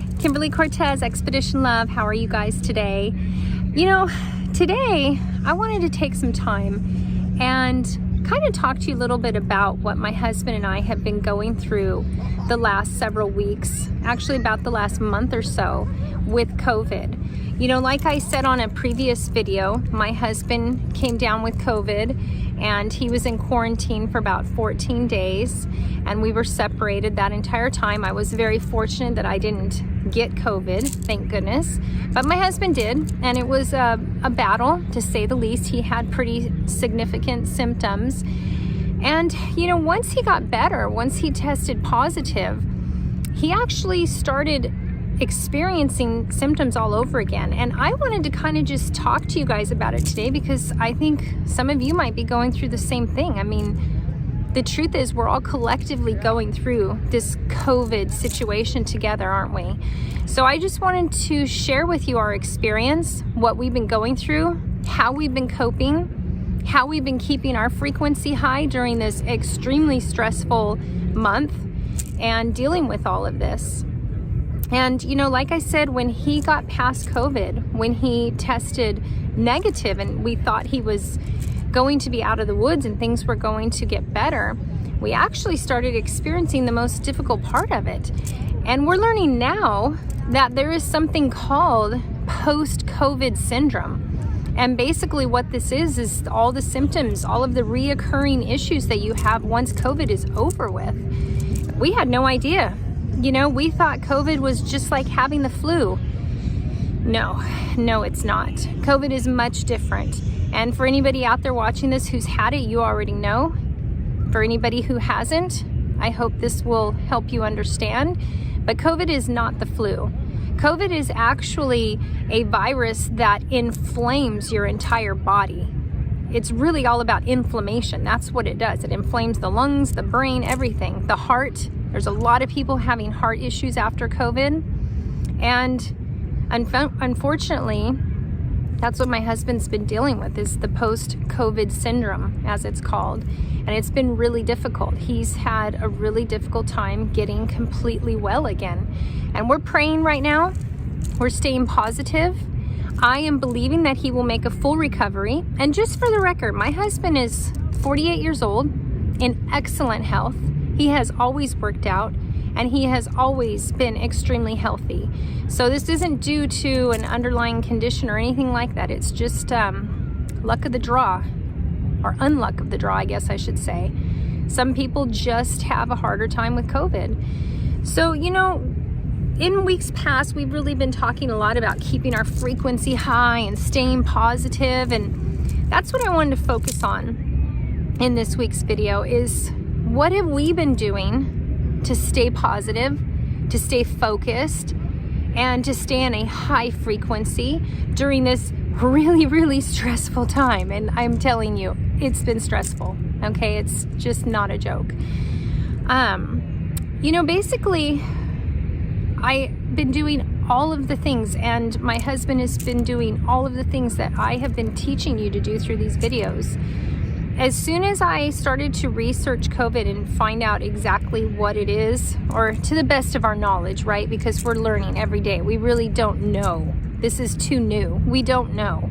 there, Kimberly Cortez, Expedition Love. How are you guys today? You know, today I wanted to take some time and kind of talk to you a little bit about what my husband and I have been going through the last several weeks, actually about the last month or so with COVID. You know, like I said on a previous video, my husband came down with COVID and he was in quarantine for about 14 days and we were separated that entire time. I was very fortunate that I didn't get COVID, thank goodness, but my husband did, and it was a battle, to say the least. He had pretty significant symptoms, and you know, once he got better, once he tested positive, he actually started experiencing symptoms all over again. And I wanted to kind of just talk to you guys about it today because I think some of you might be going through the same thing. I mean, the truth is we're all collectively going through this COVID situation together, aren't we? So I just wanted to share with you our experience, what we've been going through, how we've been coping, how we've been keeping our frequency high during this extremely stressful month and dealing with all of this. And you know, like I said, when he got past COVID, when he tested negative and we thought he was going to be out of the woods and things were going to get better, we actually started experiencing the most difficult part of it. And we're learning now that there is something called post-COVID syndrome. And basically what this is all the symptoms, all of the reoccurring issues that you have once COVID is over with. We had no idea. You know, we thought COVID was just like having the flu. No, it's not. COVID is much different. And for anybody out there watching this who's had it, you already know. For anybody who hasn't, I hope this will help you understand. But COVID is not the flu. COVID is actually a virus that inflames your entire body. It's really all about inflammation. That's what it does. It inflames the lungs, the brain, everything. The heart. There's a lot of people having heart issues after COVID. And unfortunately, that's what my husband's been dealing with, is the post-COVID syndrome, as it's called. And it's been really difficult. He's had a really difficult time getting completely well again. And we're praying right now. We're staying positive. I am believing that he will make a full recovery. And just for the record, my husband is 48 years old, in excellent health. He has always worked out, and he has always been extremely healthy. So this isn't due to an underlying condition or anything like that. It's just luck of the draw, or unluck of the draw, I guess I should say. Some people just have a harder time with COVID. So, you know, in weeks past, we've really been talking a lot about keeping our frequency high and staying positive, and that's what I wanted to focus on in this week's video is what have we been doing to stay positive, to stay focused, and to stay in a high frequency during this really, really stressful time. And I'm telling you, it's been stressful, okay? It's just not a joke. You know, basically, I've been doing all of the things, and my husband has been doing all of the things that I have been teaching you to do through these videos. As soon as I started to research COVID and find out exactly what it is, or to the best of our knowledge, right? Because we're learning every day. We really don't know. This is too new. We don't know.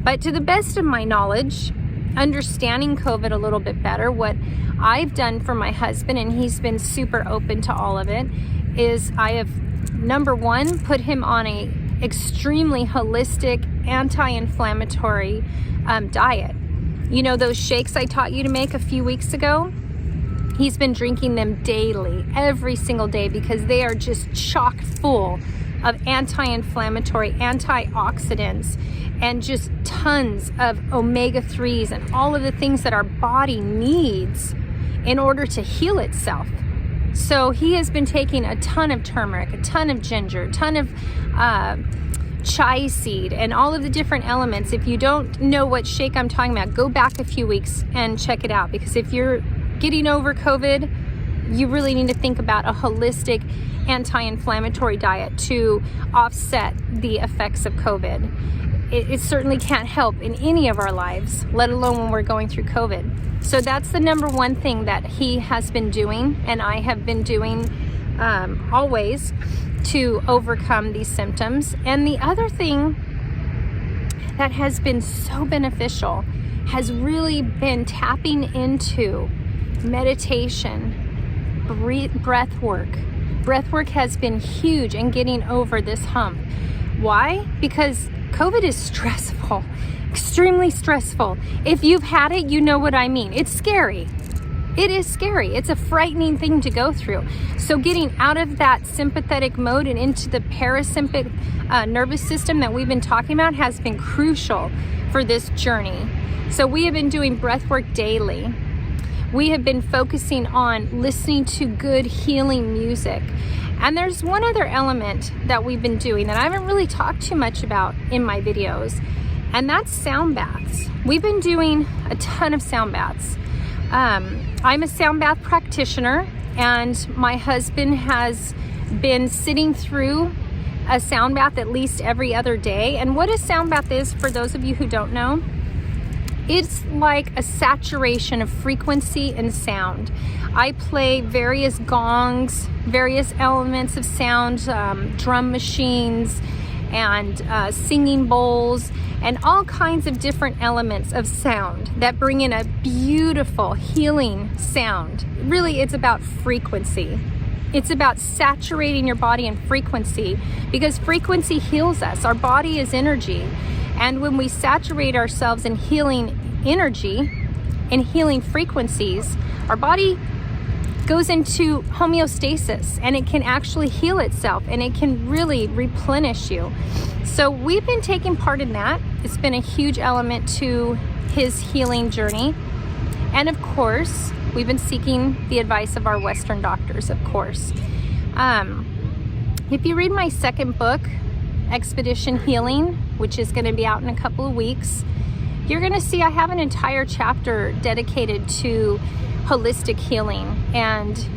But to the best of my knowledge, understanding COVID a little bit better, what I've done for my husband, and he's been super open to all of it, is I have, number one, put him on a extremely holistic, anti-inflammatory diet. You know, those shakes I taught you to make a few weeks ago? He's been drinking them daily, every single day, because they are just chock full of anti-inflammatory, antioxidants, and just tons of omega-3s and all of the things that our body needs in order to heal itself. So he has been taking a ton of turmeric, a ton of ginger, a ton of chai seed, and all of the different elements. If you don't know what shake I'm talking about, go back a few weeks and check it out, because if you're getting over COVID, you really need to think about a holistic anti-inflammatory diet to offset the effects of COVID. It certainly can't help in any of our lives, let alone when we're going through COVID. So that's the number one thing that he has been doing, and I have been doing always to overcome these symptoms. And the other thing that has been so beneficial has really been tapping into meditation, breath work. Breath work has been huge in getting over this hump. Why? Because COVID is stressful, extremely stressful. If you've had it, you know what I mean. It's scary. It is scary. It's a frightening thing to go through. So getting out of that sympathetic mode and into the parasympathetic nervous system that we've been talking about has been crucial for this journey. So we have been doing breath work daily. We have been focusing on listening to good healing music. And there's one other element that we've been doing that I haven't really talked too much about in my videos, and that's sound baths. We've been doing a ton of sound baths. I'm a sound bath practitioner, and my husband has been sitting through a sound bath at least every other day. And what a sound bath is, for those of you who don't know, it's like a saturation of frequency and sound. I play various gongs, various elements of sound, drum machines, and singing bowls, and all kinds of different elements of sound that bring in a beautiful healing sound. Really, it's about frequency. It's about saturating your body in frequency, because frequency heals us. Our body is energy. And when we saturate ourselves in healing energy and healing frequencies, our body goes into homeostasis, and it can actually heal itself, and it can really replenish you. So we've been taking part in that. It's been a huge element to his healing journey. And of course, we've been seeking the advice of our Western doctors, of course. If you read my second book, Expedition Healing, which is going to be out in a couple of weeks, you're going to see I have an entire chapter dedicated to holistic healing, and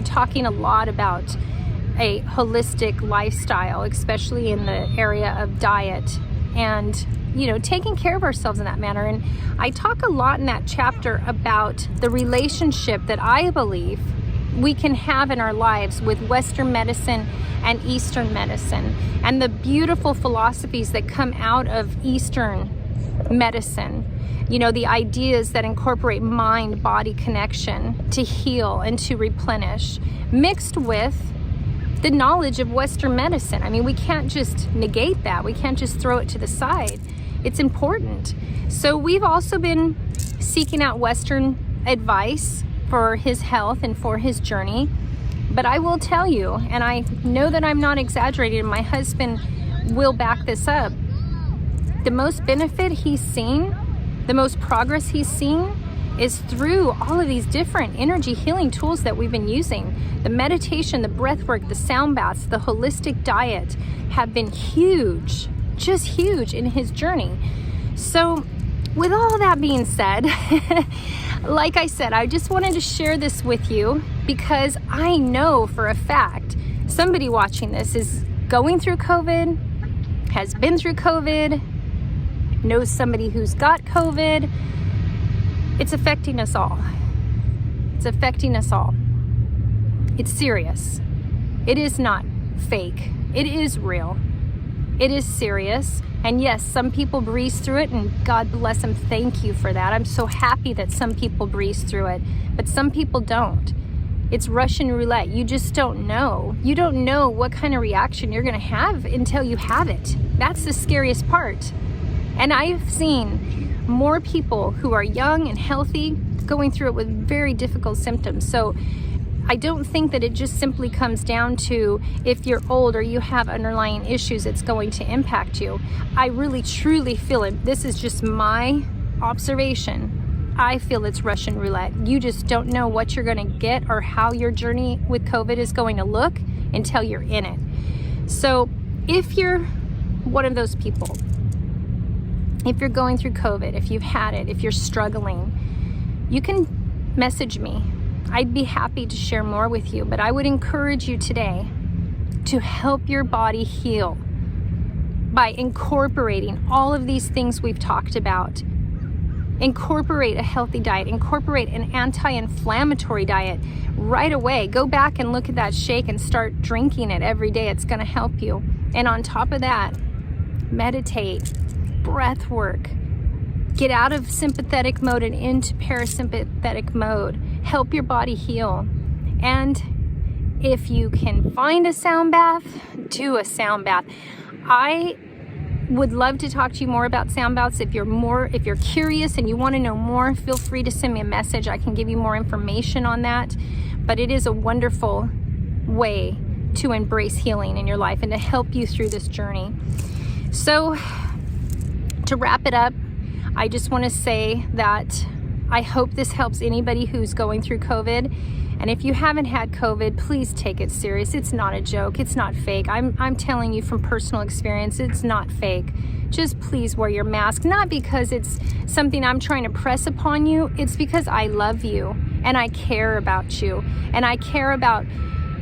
talking a lot about a holistic lifestyle, especially in the area of diet, and taking care of ourselves in that manner. And I talk a lot in that chapter about the relationship that I believe we can have in our lives with Western medicine and Eastern medicine, and the beautiful philosophies that come out of Eastern medicine. The ideas that incorporate mind-body connection to heal and to replenish, mixed with the knowledge of Western medicine. I mean, we can't just negate that. We can't just throw it to the side. It's important. So we've also been seeking out Western advice for his health and for his journey. But I will tell you, and I know that I'm not exaggerating, and my husband will back this up, the most benefit he's seen, the most progress he's seen, is through all of these different energy healing tools that we've been using. The meditation, the breath work, the sound baths, the holistic diet have been huge, just huge in his journey. So with all that being said, like I said, I just wanted to share this with you because I know for a fact somebody watching this is going through COVID, has been through COVID, knows somebody who's got COVID. It's affecting us all. It's affecting us all. It's serious. It is not fake. It is real. It is serious. And yes, some people breeze through it, and God bless them. Thank you for that. I'm so happy that some people breeze through it, but some people don't. It's Russian roulette. You just don't know. You don't know what kind of reaction you're going to have until you have it. That's the scariest part. And I've seen more people who are young and healthy going through it with very difficult symptoms. So I don't think that it just simply comes down to if you're old or you have underlying issues, it's going to impact you. I really truly feel it. This is just my observation. I feel it's Russian roulette. You just don't know what you're going to get or how your journey with COVID is going to look until you're in it. So if you're one of those people, if you're going through COVID, if you've had it, if you're struggling, you can message me. I'd be happy to share more with you, but I would encourage you today to help your body heal by incorporating all of these things we've talked about Incorporate a healthy diet, incorporate an anti-inflammatory diet right away. Go back and look at that shake and start drinking it every day. It's going to help you. And on top of that, meditate, breath work, get out of sympathetic mode and into parasympathetic mode. Help your body heal. And if you can find a sound bath, do a sound bath. I would love to talk to you more about sound baths. If you're curious and you want to know more, feel free to send me a message. I can give you more information on that. But it is a wonderful way to embrace healing in your life and to help you through this journey. So to wrap it up, I just want to say that I hope this helps anybody who's going through COVID. And if you haven't had COVID, please take it serious. It's not a joke. It's not fake. I'm telling you from personal experience, it's not fake. Just please wear your mask, not because it's something I'm trying to press upon you. It's because I love you and I care about you and I care about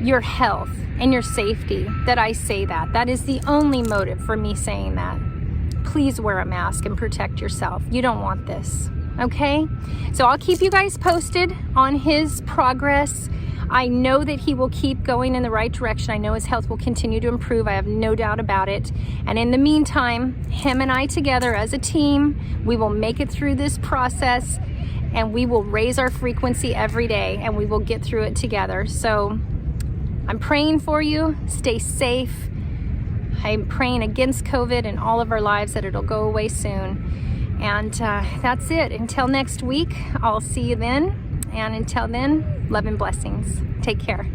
your health and your safety that I say that. That is the only motive for me saying that. Please wear a mask and protect yourself. You don't want this. Okay, so I'll keep you guys posted on his progress. I know that he will keep going in the right direction. I know his health will continue to improve. I have no doubt about it. And in the meantime, him and I together as a team, we will make it through this process and we will raise our frequency every day and we will get through it together. So I'm praying for you. Stay safe. I'm praying against COVID in all of our lives that it'll go away soon. And that's it. Until next week, I'll see you then. And until then, love and blessings. Take care.